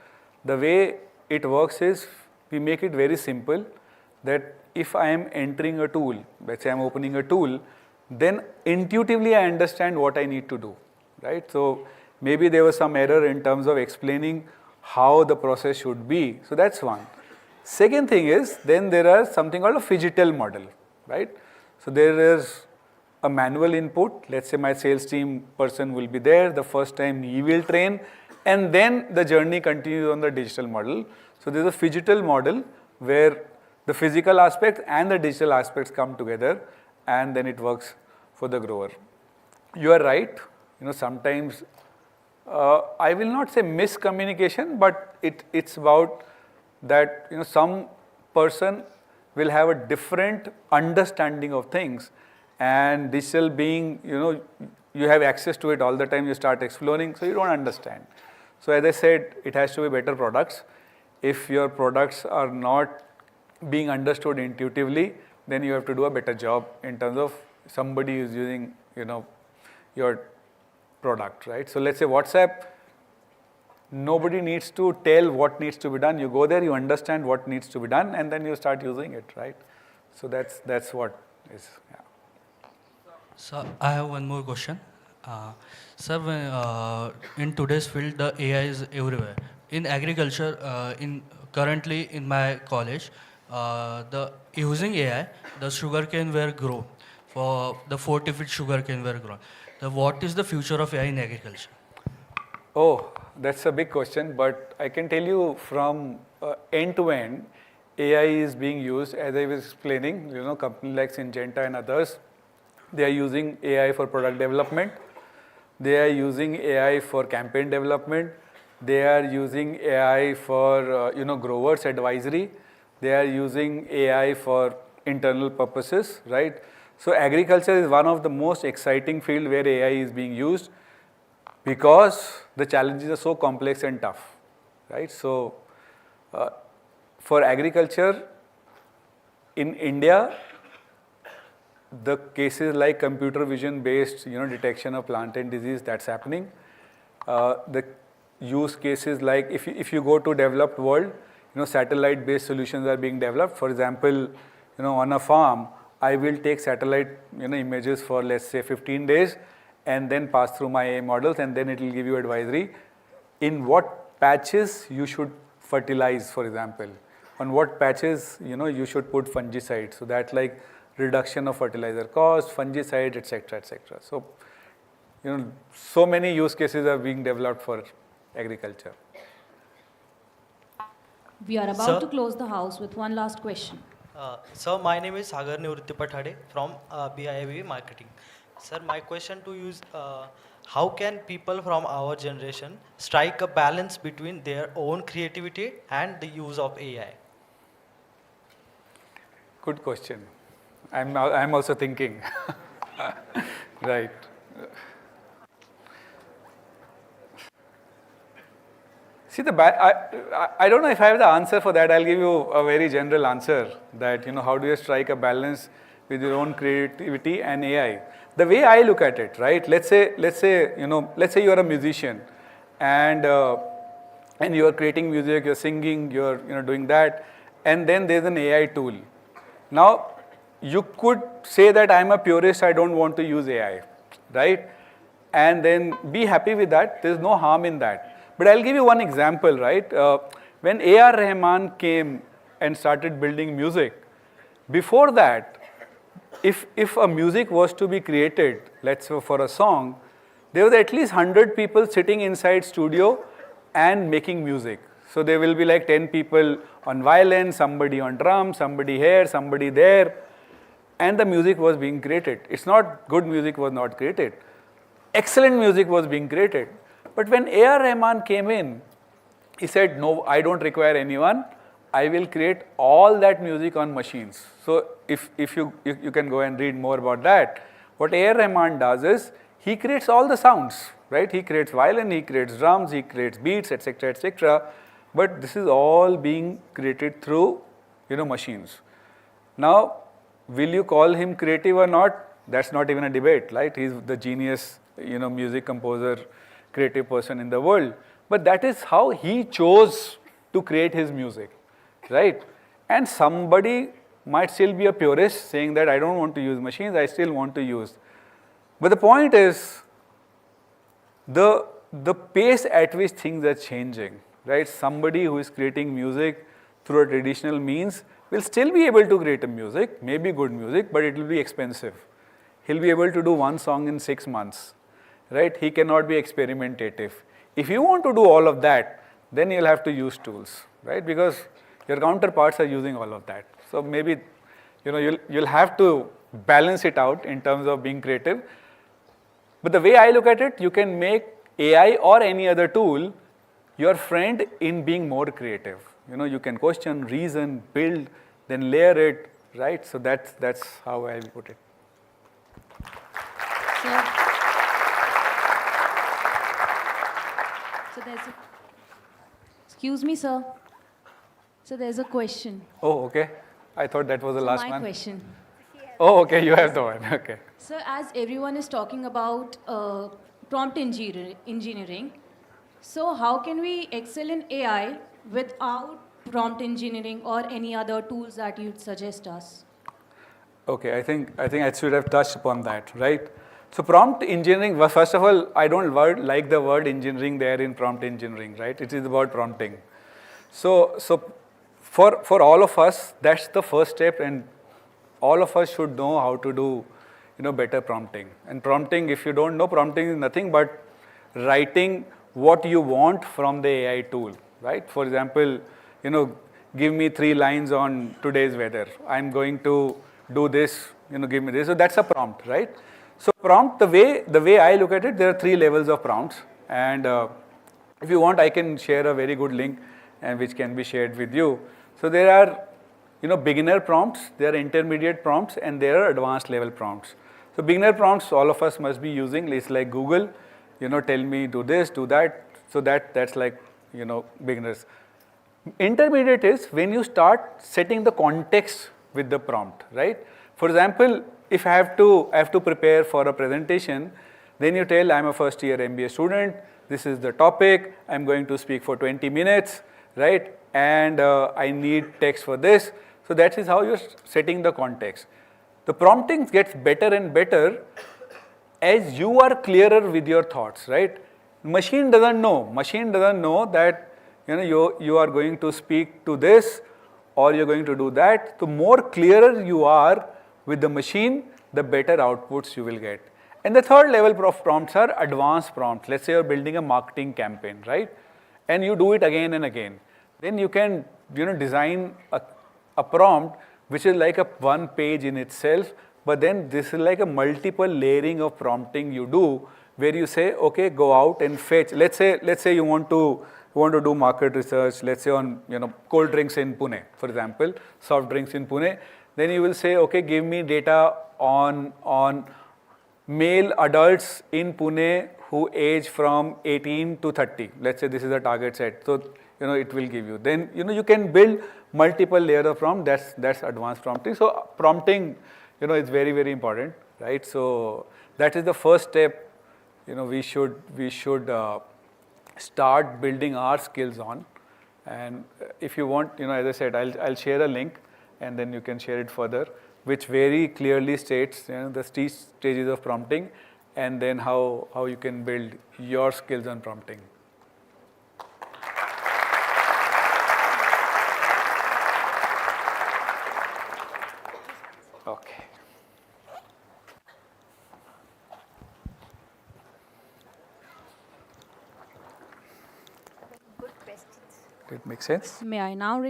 the way it works is, we make it very simple, that if I am entering a tool, let's say I'm opening a tool, then intuitively I understand what I need to do, right? So maybe there was some error in terms of explaining how the process should be. So that's one. Second thing is, then there is something called a phygital model, right? So there is a manual input. Let's say my sales team person will be there. The first time he will train, and then the journey continues on the digital model. So there's a phygital model where the physical aspects and the digital aspects come together, and then it works for the grower. You are right. Sometimes I will not say miscommunication, but it's about that some person will have a different understanding of things, and digital being you have access to it all the time, you start exploring, so you don't understand. So as I said, it has to be better products. If your products are not being understood intuitively, then you have to do a better job in terms of somebody who's using, your product, right? So let's say WhatsApp, nobody needs to tell what needs to be done. You go there, you understand what needs to be done, and then you start using it, right? So that's what is, yeah. So I have one more question. Sir, in today's field, the AI is everywhere. In agriculture, currently in my college, the using AI, the sugarcane were grown. For the fortified sugarcane were grown. What is the future of AI in agriculture? Oh, that's a big question, but I can tell you from end to end, AI is being used, as I was explaining, companies like Syngenta and others, they are using AI for product development. They are using AI for campaign development. They are using AI for, growers advisory. They are using AI for internal purposes, right? So agriculture is one of the most exciting field where AI is being used because the challenges are so complex and tough, right? So for agriculture in India, the cases like computer vision based, detection of plant and disease, that's happening. The use cases like if you go to developed world, satellite based solutions are being developed. For example, on a farm, I will take satellite, images for let's say 15 days and then pass through my AI models, and then it will give you advisory in what patches you should fertilize, for example, on what patches, you should put fungicides. So that like reduction of fertilizer cost, fungicide, etc., etc. So, so many use cases are being developed for agriculture. We are about Sir? to close the house with one last question. Sir, my name is Sagar Nivritti Pathade from BIAB Marketing. Sir, my question to you is, how can people from our generation strike a balance between their own creativity and the use of AI? Good question. I'm also thinking. Right. See, I don't know if I have the answer for that. I'll give you a very general answer that, how do you strike a balance with your own creativity and AI? The way I look at it, right? Let's say you are a musician and you are creating music, you're singing, you're doing that, and then there's an AI tool. Now, you could say that I'm a purist, I don't want to use AI, right? And then be happy with that. There's no harm in that. But I'll give you one example, right? When A.R. Rahman came and started building music, before that, if a music was to be created, let's say for a song, there was at least 100 people sitting inside studio and making music. So there will be like 10 people on violin, somebody on drums, somebody here, somebody there, and the music was being created. It's not good music was not created. Excellent music was being created. But when A.R. Rahman came in, he said, no, I don't require anyone. I will create all that music on machines. So if you can go and read more about that, what A.R. Rahman does is, he creates all the sounds, right? He creates violin, he creates drums, he creates beats, etc., etc. But this is all being created through, machines. Now, will you call him creative or not? That's not even a debate, right? He's the genius, music composer, creative person in the world. But that is how he chose to create his music, right? And somebody might still be a purist saying that I don't want to use machines, I still want to use. But the point is, the pace at which things are changing, right? Somebody who is creating music through a traditional means will still be able to create a music, maybe good music, but it will be expensive. He'll be able to do one song in 6 months, right? He cannot be experimentative. If you want to do all of that, then you'll have to use tools, right? Because your counterparts are using all of that. So maybe, you'll have to balance it out in terms of being creative. But the way I look at it, you can make AI or any other tool your friend in being more creative. You can question, reason, build, then layer it, right? So that's how I put it. Sir, Excuse me, sir. So there's a question. Oh, okay. I thought that was the So last my one. question. Oh, okay, you have the one. Okay. So as everyone is talking about prompt engineering, so how can we excel in AI without prompt engineering or any other tools that you'd suggest us? Okay, I think I should have touched upon that, right? So prompt engineering, well, first of all, I don't like the word engineering there in prompt engineering, right? It is about prompting. So for all of us, that's the first step, and all of us should know how to do, better prompting. And prompting, if you don't know, prompting is nothing but writing what you want from the AI tool, right? For example, give me 3 lines on today's weather. I'm going to do this, give me this. So that's a prompt, right? So prompt, the way I look at it, there are 3 levels of prompts, and if you want, I can share a very good link, and which can be shared with you. So there are, beginner prompts, there are intermediate prompts, and there are advanced level prompts. So beginner prompts, all of us must be using. It's like Google, tell me do this, do that. So that's like, beginners. Intermediate is when you start setting the context with the prompt, right? For example, if I have to prepare for a presentation, then you tell I'm a first year MBA student, this is the topic, I'm going to speak for 20 minutes, right? And I need text for this. So that is how you're setting the context. The prompting gets better and better as you are clearer with your thoughts, right? Machine doesn't know that you are going to speak to this or you're going to do that. The more clearer you are with the machine, the better outputs you will get. And the third level of prompts are advanced prompts. Let's say you're building a marketing campaign, right? And you do it again and again. Then you can design a prompt which is like a one page in itself, but then this is like a multiple layering of prompting you do, where you say, okay, go out and fetch. Let's say you want to do market research, let's say on cold drinks in Pune, for example, soft drinks in Pune. Then you will say, okay, give me data on male adults in Pune who age from 18 to 30. Let's say this is a target set. So it will give you. Then you can build multiple layers of prompt. That's advanced prompting. So prompting is very, very important, right? So that is the first step. We should start building our skills on. And if you want, as I said, I'll share a link, and then you can share it further, which very clearly states the stages of prompting, and then how you can build your skills on prompting. Okay. Good questions. Did it make sense? May I now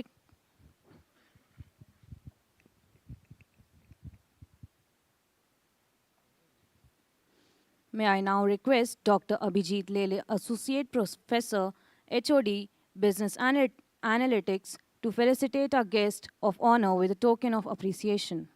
request Dr. Abhijit Lele, Associate Professor, HOD, Business Analytics, to felicitate our guest of honor with a token of appreciation.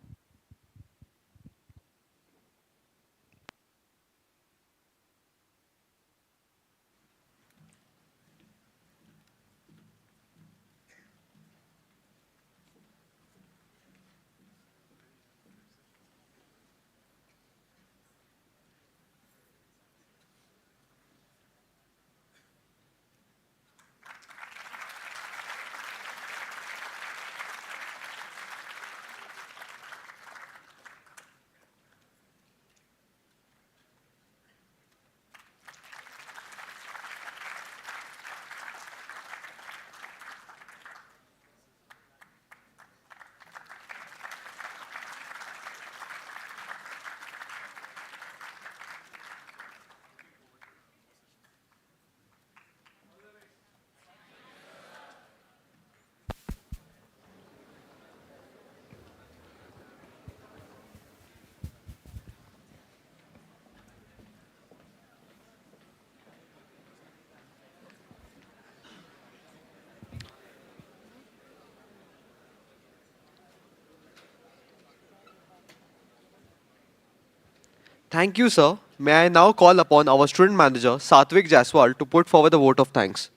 Thank you, sir. May I now call upon our student manager, Satvik Jaiswal, to put forward the vote of thanks.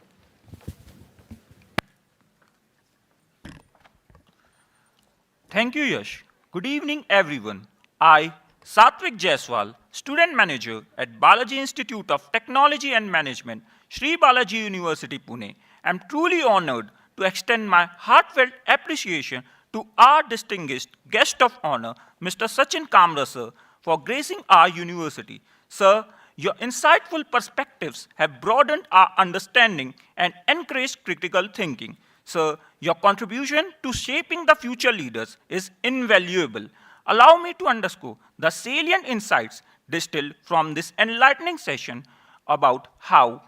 Thank you, Yash. Good evening, everyone. I, Satvik Jaiswal, student manager at Balaji Institute of Technology and Management, Sri Balaji University, Pune, am truly honored to extend my heartfelt appreciation to our distinguished guest of honor, Mr. Sachin Kamra, sir, for gracing our university. Sir, your insightful perspectives have broadened our understanding and encouraged critical thinking. Sir, your contribution to shaping the future leaders is invaluable. Allow me to underscore the salient insights distilled from this enlightening session about how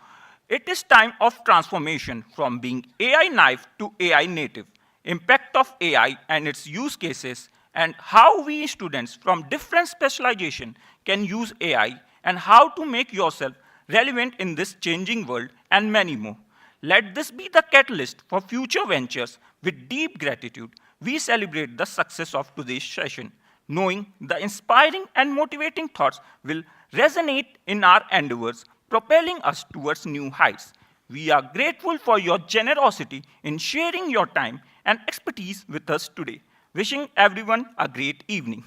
it is time of transformation from being AI naive to AI native, impact of AI and its use cases, and how we students from different specialization can use AI and how to make yourself relevant in this changing world, and many more. Let this be the catalyst for future ventures. With deep gratitude, we celebrate the success of today's session, knowing the inspiring and motivating thoughts will resonate in our endeavors, propelling us towards new heights. We are grateful for your generosity in sharing your time and expertise with us today. Wishing everyone a great evening.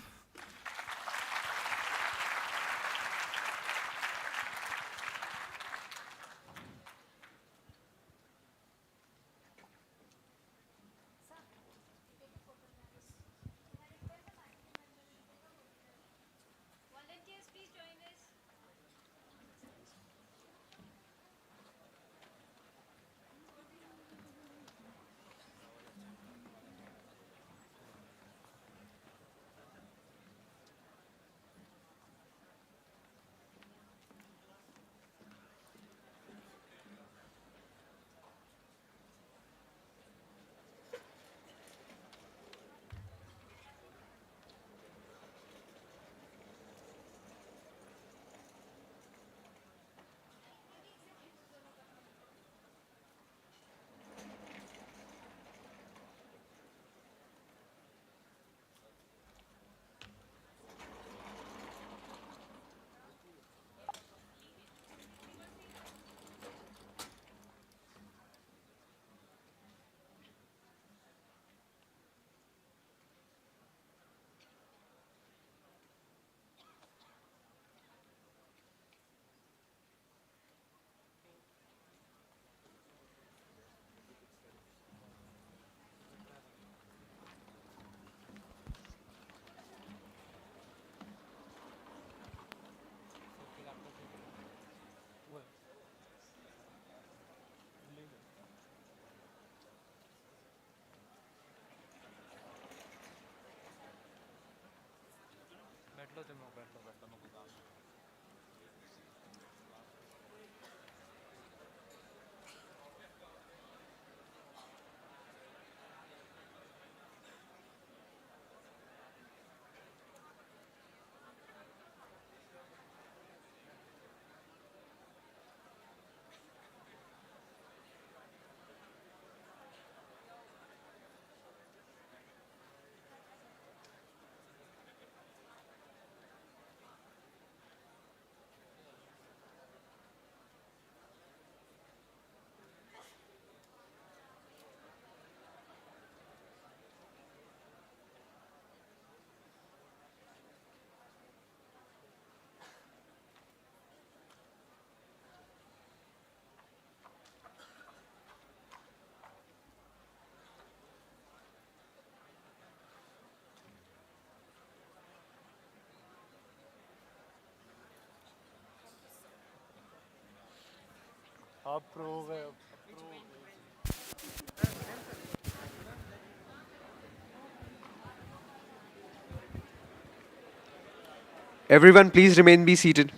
Everyone, please remain be seated.